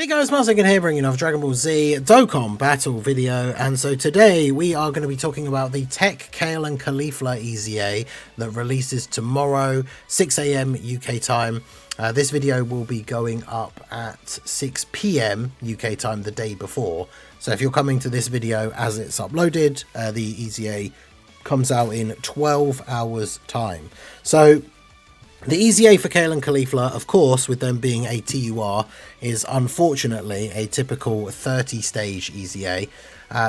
Hey guys, Martin here bringing another Dragon Ball Z Dokkan battle video, and so today we are going to be talking about the TEQ Kale and Caulifla EZA that releases tomorrow 6 AM UK time. This video will be going up at 6 PM UK time the day before, so if you're coming to this video as it's uploaded, the EZA comes out in 12 hours time. So the EZA for Kale and Caulifla, of course, with them being a TUR, is unfortunately a typical 30-stage EZA.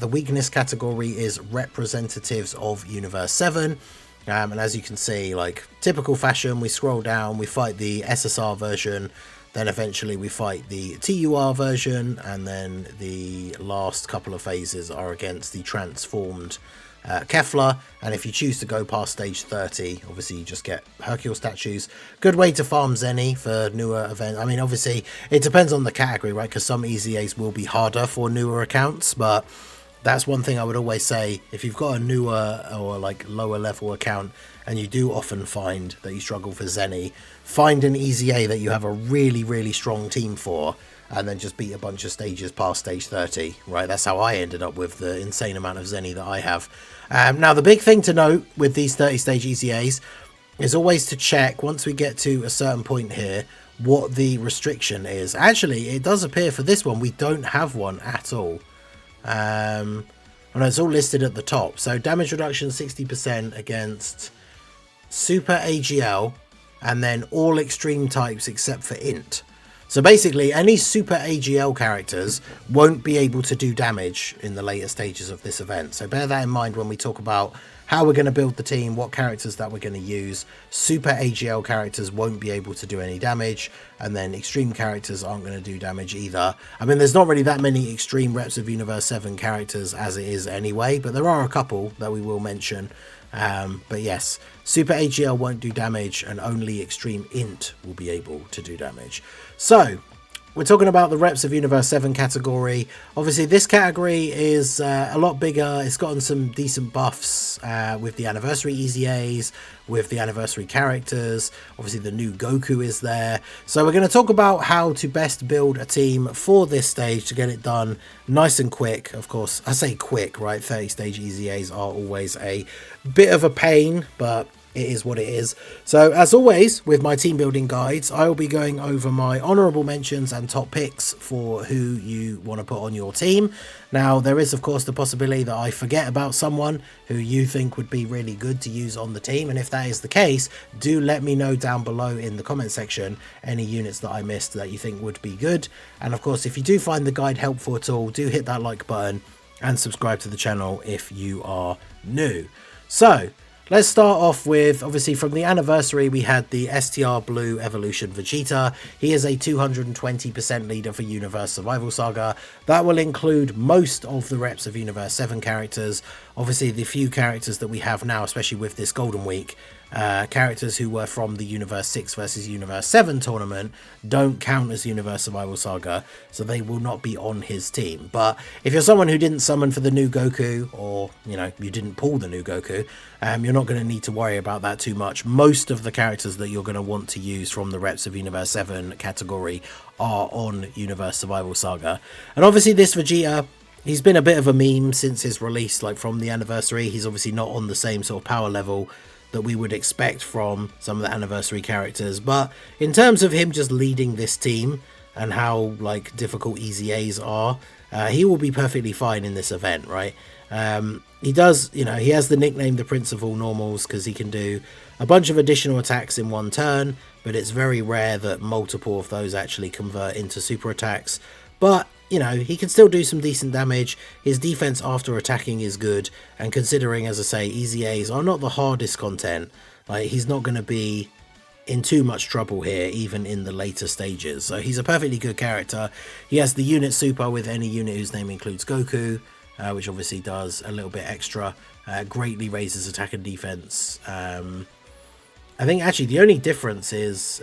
The weakness category is representatives of Universe 7. And as you can see, like typical fashion, we scroll down, we fight the SSR version, then eventually we fight the TUR version, and then the last couple of phases are against the transformed Kefla, and if you choose to go past stage 30, obviously you just get Hercule statues. Good way to farm Zenny for newer events. I mean, obviously it depends on the category, right? Because some EZAs will be harder for newer accounts, but that's one thing I would always say. If you've got a newer or like lower level account and you do often find that you struggle for Zenny, find an EZA that you have a really strong team for, and then just beat a bunch of stages past stage 30, right? That's how I ended up with the insane amount of Zenny that I have. Now, the big thing to note with these 30-stage EZAs is always to check, once we get to a certain point here, what the restriction is. Actually, it does appear for this one, we don't have one at all. And it's all listed at the top. So damage reduction 60% against Super AGL, and then all extreme types except for Int. So basically, any Super AGL characters won't be able to do damage in the later stages of this event. So bear that in mind when we talk about how we're going to build the team, what characters that we're going to use. Super AGL characters won't be able to do any damage, and then extreme characters aren't going to do damage either. I mean, there's not really that many extreme reps of Universe 7 characters as it is anyway, but there are a couple that we will mention. But yes, Super AGL won't do damage, and only Extreme Int will be able to do damage. So we're talking about the reps of Universe 7 category. Obviously, this category is a lot bigger. It's gotten some decent buffs with the anniversary EZAs, with the anniversary characters. Obviously, the new Goku is there. So we're going to talk about how to best build a team for this stage to get it done nice and quick. Of course, I say quick, right? 30-stage EZAs are always a bit of a pain, but it is what it is. So as always with my team building guides, I will be going over my honorable mentions and top picks for who you want to put on your team. Now there is of course the possibility that I forget about someone who you think would be really good to use on the team, and if that is the case, do let me know down below in the comment section any units that I missed that you think would be good. And of course, if you do find the guide helpful at all, do hit that like button and subscribe to the channel if you are new. So let's start off with, obviously from the anniversary, we had the STR Blue Evolution Vegeta. He is a 220% leader for Universe Survival Saga. That will include most of the reps of Universe 7 characters. Obviously, the few characters that we have now, especially with this Golden Week, characters who were from the Universe 6 versus Universe 7 tournament don't count as Universe Survival Saga, so they will not be on his team. But if you're someone who didn't summon for the new Goku, or you know, you didn't pull the new Goku, you're not going to need to worry about that too much. Most of the characters that you're going to want to use from the reps of Universe 7 category are on Universe Survival Saga. And obviously this Vegeta, he's been a bit of a meme since his release, like from the anniversary. He's obviously not on the same sort of power level that we would expect from some of the anniversary characters, but in terms of him just leading this team and how like difficult EZAs are, he will be perfectly fine in this event, right? He does, you know, he has the nickname the Prince of All Normals because he can do a bunch of additional attacks in one turn, but it's very rare that multiple of those actually convert into super attacks. But you know, he can still do some decent damage. His defense after attacking is good, and considering, as I say, EZAs are not the hardest content, like he's not going to be in too much trouble here, even in the later stages. So he's a perfectly good character. He has the unit super with any unit whose name includes Goku, which obviously does a little bit extra, greatly raises attack and defense. I think actually the only difference is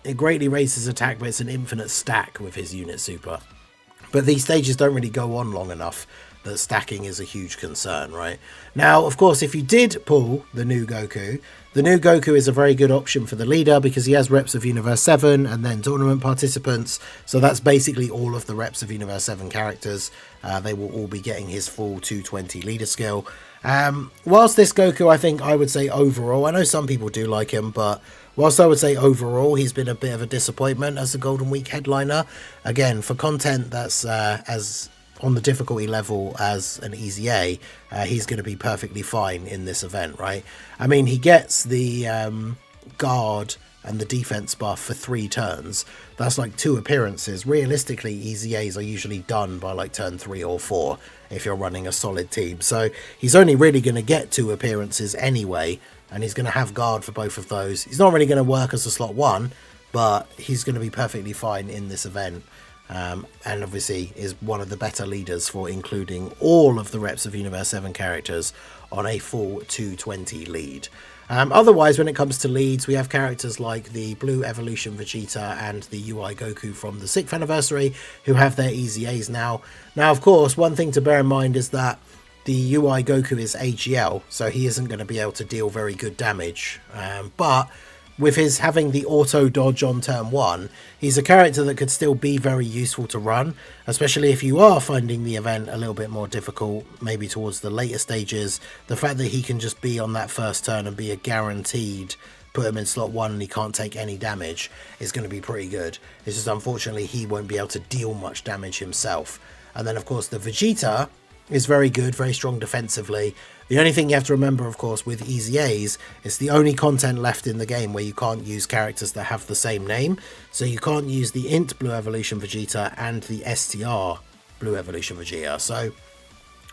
it greatly raises attack, but it's an infinite stack with his unit super. But these stages don't really go on long enough that stacking is a huge concern, right? Now, of course, if you did pull the new Goku, The new Goku is a very good option for the leader because he has reps of Universe 7 and then tournament participants. So that's basically all of the reps of Universe 7 characters. They will all be getting his full 220 leader skill. Whilst this Goku, I think I would say overall, I know some people do like him, but whilst I would say overall he's been a bit of a disappointment as a Golden Week headliner. Again, for content that's as on the difficulty level as an EZA, he's going to be perfectly fine in this event, right? I mean, he gets the guard and the defense buff for 3 turns. That's like 2 appearances. Realistically, EZAs are usually done by like turn 3 or 4 if you're running a solid team. So he's only really going to get 2 appearances anyway, and he's going to have guard for both of those. He's not really going to work as a slot 1, but he's going to be perfectly fine in this event. And obviously is one of the better leaders for including all of the reps of Universe 7 characters on a full 220 lead. Otherwise, when it comes to leads, we have characters like the Blue Evolution Vegeta and the UI Goku from the 6th anniversary who have their EZAs now. Now, of course, one thing to bear in mind is that the UI Goku is AGL, so he isn't going to be able to deal very good damage. But with his having the auto dodge on turn 1, he's a character that could still be very useful to run, especially if you are finding the event a little bit more difficult, maybe towards the later stages. The fact that he can just be on that first turn and be a guaranteed put him in slot 1 and he can't take any damage is going to be pretty good. It's just unfortunately he won't be able to deal much damage himself. And then of course the Vegeta is very good, very strong defensively. The only thing you have to remember, of course, with EZAs, it's the only content left in the game where you can't use characters that have the same name. So you can't use the Int Blue Evolution Vegeta and the STR Blue Evolution Vegeta. So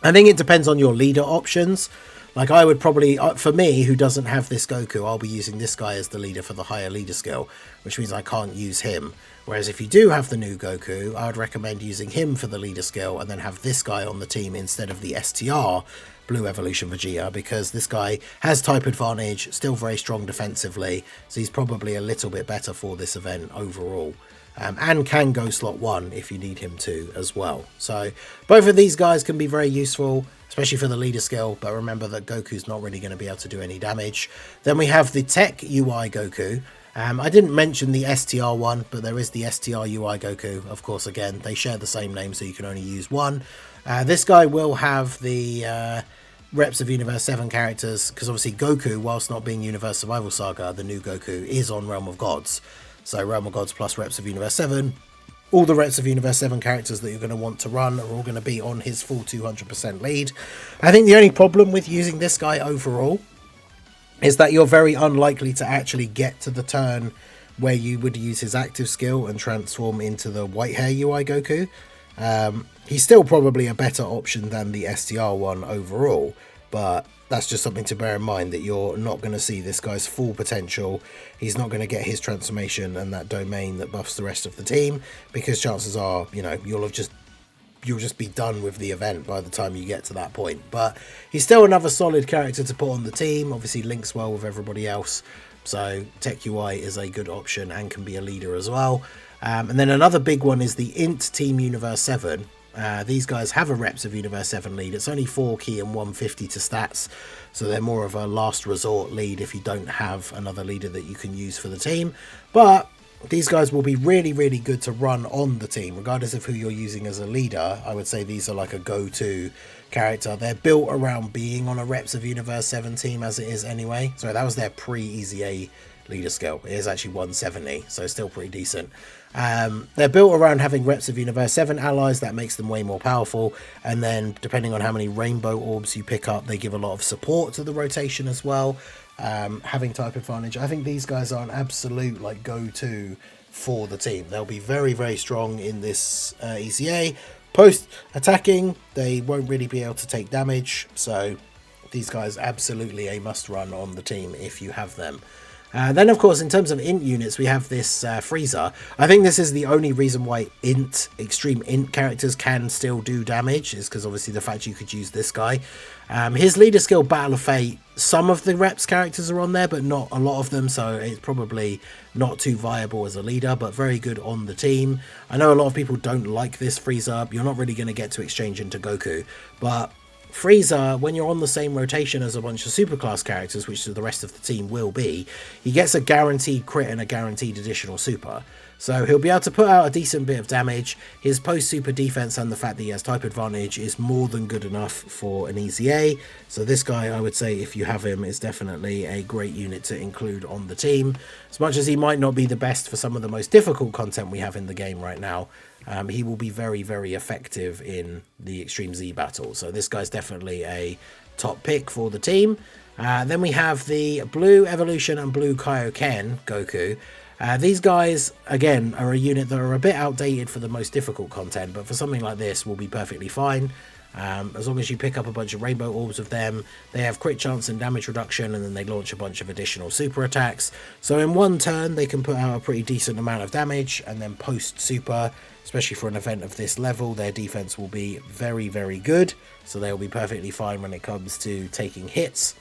I think it depends on your leader options. Like I would probably, for me, who doesn't have this Goku, I'll be using this guy as the leader for the higher leader skill, which means I can't use him. Whereas if you do have the new Goku, I would recommend using him for the leader skill and then have this guy on the team instead of the STR Blue Evolution Vegeta, because this guy has type advantage, still very strong defensively, so he's probably a little bit better for this event overall. And can go slot 1 if you need him to as well. So both of these guys can be very useful, especially for the leader skill, but remember that Goku's not really going to be able to do any damage. Then we have the TEQ UI Goku. I didn't mention the STR one, but there is the STR UI Goku. Of course, again, they share the same name, so you can only use one. This guy will have the reps of Universe 7 characters, because obviously Goku, whilst not being Universe Survival Saga, the new Goku is on Realm of Gods. So Realm of Gods plus reps of Universe 7. All the reps of Universe 7 characters that you're going to want to run are all going to be on his full 200% lead. I think the only problem with using this guy overall is that you're very unlikely to actually get to the turn where you would use his active skill and transform into the white hair UI Goku. He's still probably a better option than the STR one overall, but that's just something to bear in mind, that you're not going to see this guy's full potential. He's not going to get his transformation and that domain that buffs the rest of the team, because chances are, you know, you'll just be done with the event by the time you get to that point. But he's still another solid character to put on the team. Obviously links well with everybody else, so TEQ UI is a good option and can be a leader as well. And then another big one is the Int Team Universe 7. These guys have a reps of Universe 7 lead. It's only 4 key and 150 to stats, so they're more of a last resort lead if you don't have another leader that you can use for the team. But these guys will be really, really good to run on the team, regardless of who you're using as a leader. I would say these are like a go-to character. They're built around being on a reps of Universe 7 team as it is anyway. So that was their pre-EZA leader skill. It is actually 170, so still pretty decent. They're built around having reps of Universe 7 allies. That makes them way more powerful, and then depending on how many rainbow orbs you pick up, they give a lot of support to the rotation as well, having type advantage. I think these guys are an absolute like go-to for the team. They'll be very, very strong in this EZA. Post attacking, they won't really be able to take damage, so these guys absolutely a must run on the team if you have them. Then, of course, in terms of int units, we have this Frieza. I think this is the only reason why extreme int characters can still do damage, is because obviously the fact you could use this guy. His leader skill, Battle of Fate, some of the reps characters are on there, but not a lot of them, so it's probably not too viable as a leader, but very good on the team. I know a lot of people don't like this Frieza. You're not really going to get to exchange into Goku, but Frieza, when you're on the same rotation as a bunch of superclass characters, which the rest of the team will be, he gets a guaranteed crit and a guaranteed additional super. So he'll be able to put out a decent bit of damage. His post-super defense and the fact that he has type advantage is more than good enough for an EZA. So this guy, I would say, if you have him, is definitely a great unit to include on the team. As much as he might not be the best for some of the most difficult content we have in the game right now, he will be very, very effective in the Extreme Z battle. So this guy's definitely a top pick for the team. Then we have the Blue Evolution and Blue Kaioken Goku. These guys, again, are a unit that are a bit outdated for the most difficult content, but for something like this will be perfectly fine. As long as you pick up a bunch of rainbow orbs of them, they have crit chance and damage reduction, and then they launch a bunch of additional super attacks. So in one turn, they can put out a pretty decent amount of damage, and then post super, especially for an event of this level, their defense will be very, very good. So they'll be perfectly fine when it comes to taking hits.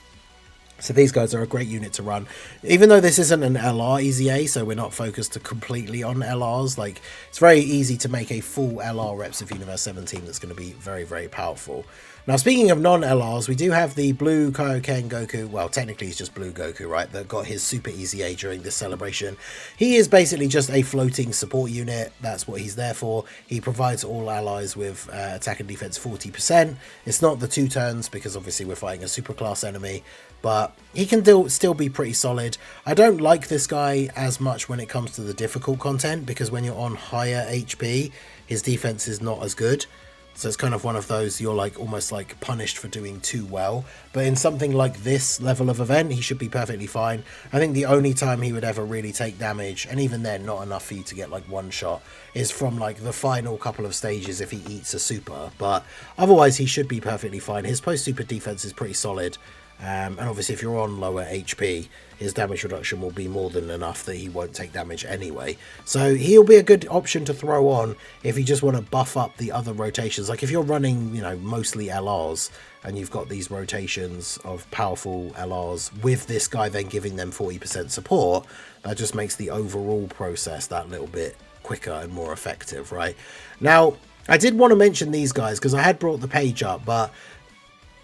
So these guys are a great unit to run. Even though this isn't an LR EZA, so we're not focused completely on LRs, like, it's very easy to make a full LR Reps of Universe 17 that's going to be very, very powerful. Now, speaking of non-LRs, we do have the Blue Kaioken Goku. Well, technically he's just Blue Goku, right? That got his Super EZA during this celebration. He is basically just a floating support unit. That's what he's there for. He provides all allies with attack and defense 40%. It's not the 2 turns because obviously we're fighting a super class enemy, but he can still be pretty solid. I don't like this guy as much when it comes to the difficult content, because when you're on higher HP, his defense is not as good. So it's kind of one of those, you're like almost like punished for doing too well. But in something like this level of event, he should be perfectly fine. I think the only time he would ever really take damage, and even then not enough for you to get like one shot, is from like the final couple of stages if he eats a super. But otherwise he should be perfectly fine. His post-super defense is pretty solid. And obviously if you're on lower HP, his damage reduction will be more than enough that he won't take damage anyway. So he'll be a good option to throw on if you just want to buff up the other rotations. Like if you're running, you know, mostly LRs and you've got these rotations of powerful LRs with this guy then giving them 40% support, that just makes the overall process that little bit quicker and more effective, right? Now, I did want to mention these guys because I had brought the page up, but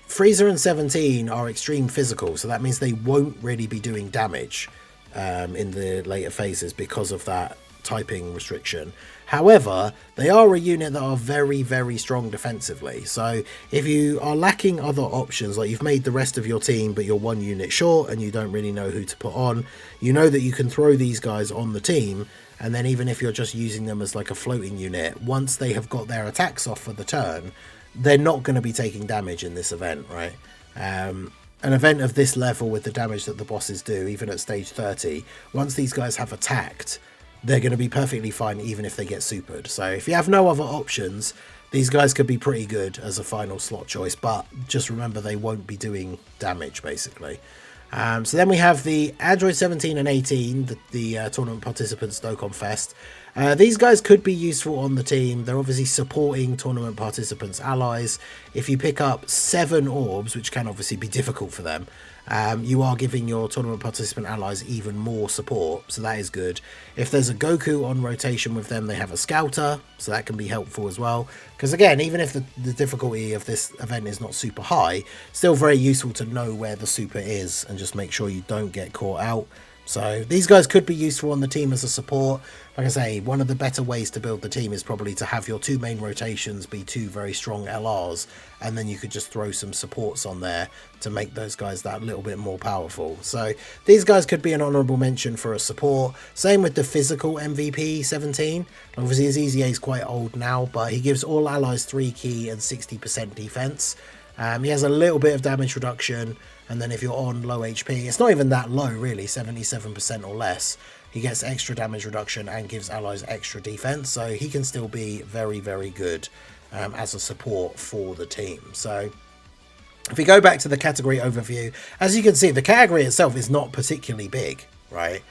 Frieza and 17 are extreme physical, so that means they won't really be doing damage in the later phases because of that typing restriction. However, they are a unit that are very, very strong defensively. So if you are lacking other options, like you've made the rest of your team but you're 1 unit short and you don't really know who to put on, you know that you can throw these guys on the team, and then even if you're just using them as like a floating unit, once they have got their attacks off for the turn, they're not going to be taking damage in this event, right? An event of this level with the damage that the bosses do, even at stage 30, once these guys have attacked, they're going to be perfectly fine even if they get supered. So if you have no other options, these guys could be pretty good as a final slot choice, but just remember they won't be doing damage, basically. So then we have the Android 17 and 18, the tournament participants Dokkan Fest. These guys could be useful on the team. They're obviously supporting tournament participants' allies. If you pick up 7 orbs, which can obviously be difficult for them, you are giving your tournament participant allies even more support, so that is good. If there's a Goku on rotation with them, they have a Scouter, so that can be helpful as well. Because again, even if the difficulty of this event is not super high, still very useful to know where the super is and just make sure you don't get caught out. So these guys could be useful on the team as a support. Like I say, one of the better ways to build the team is probably to have your 2 main rotations be 2 very strong LRs, and then you could just throw some supports on there to make those guys that little bit more powerful. So these guys could be an honourable mention for a support. Same with the physical MVP 17. Obviously his EZA is quite old now, but he gives all allies 3 key and 60% defense. He has a little bit of damage reduction, and then if you're on low HP, it's not even that low really, 77% or less, he gets extra damage reduction and gives allies extra defense, so he can still be very, very good as a support for the team. So if we go back to the category overview, as you can see, the category itself is not particularly big, right?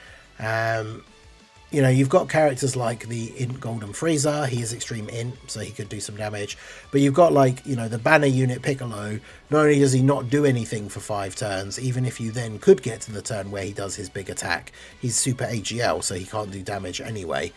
You know, you've got characters like the Int Golden Frieza. He is extreme int, so he could do some damage. But you've got, like, you know, the banner unit Piccolo. Not only does he not do anything for 5 turns, even if you then could get to the turn where he does his big attack, he's super AGL, so he can't do damage anyway.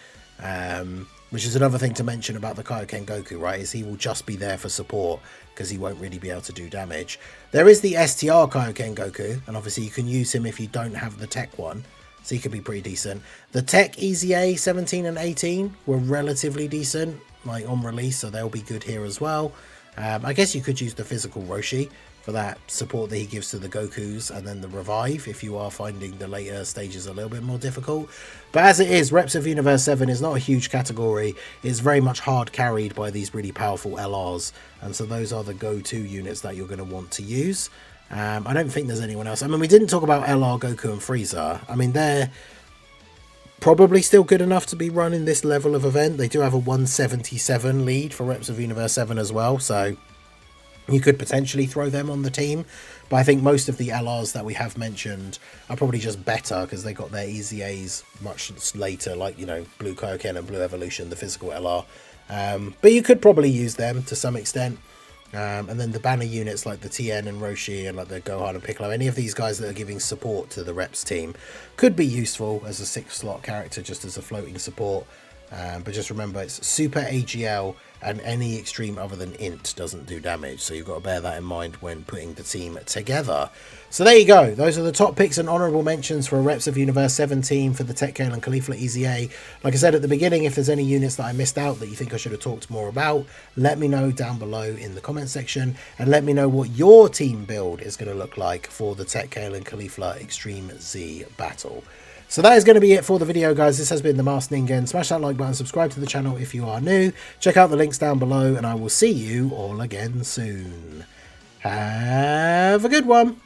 Which is another thing to mention about the Kaioken Goku, right? Is he will just be there for support because he won't really be able to do damage. There is the STR Kaioken Goku, and obviously you can use him if you don't have the TEQ one. So he could be pretty decent. The TEQ EZA 17 and 18 were relatively decent, like on release, so they'll be good here as well. I guess you could use the physical Roshi for that support that he gives to the Gokus, and then the revive if you are finding the later stages a little bit more difficult. But as it is, Reps of Universe 7 is not a huge category. It's very much hard carried by these really powerful LRs, and so those are the go-to units that you're going to want to use. I don't think there's anyone else. I mean, we didn't talk about LR, Goku and Frieza. I mean, they're probably still good enough to be running this level of event. They do have a 177 lead for Reps of Universe 7 as well, so you could potentially throw them on the team. But I think most of the LRs that we have mentioned are probably just better because they got their EZAs much later, like, you know, Blue Kaioken and Blue Evolution, the physical LR. But you could probably use them to some extent. And then the banner units like the Tien and Roshi and like the Gohan and Piccolo, any of these guys that are giving support to the Reps team could be useful as a 6-slot character, just as a floating support. But just remember, it's Super AGL, and any extreme other than Int doesn't do damage, so you've got to bear that in mind when putting the team together. So there you go, those are the top picks and honourable mentions for a Reps of Universe 17 for the TEQ Kale and Caulifla EZA. Like I said at the beginning, if there's any units that I missed out that you think I should have talked more about, let me know down below in the comment section, and let me know what your team build is going to look like for the TEQ Kale and Caulifla Extreme Z battle. So that is going to be it for the video, guys. This has been the Masked Ningen. Smash that like button, subscribe to the channel if you are new. Check out the links down below, and I will see you all again soon. Have a good one.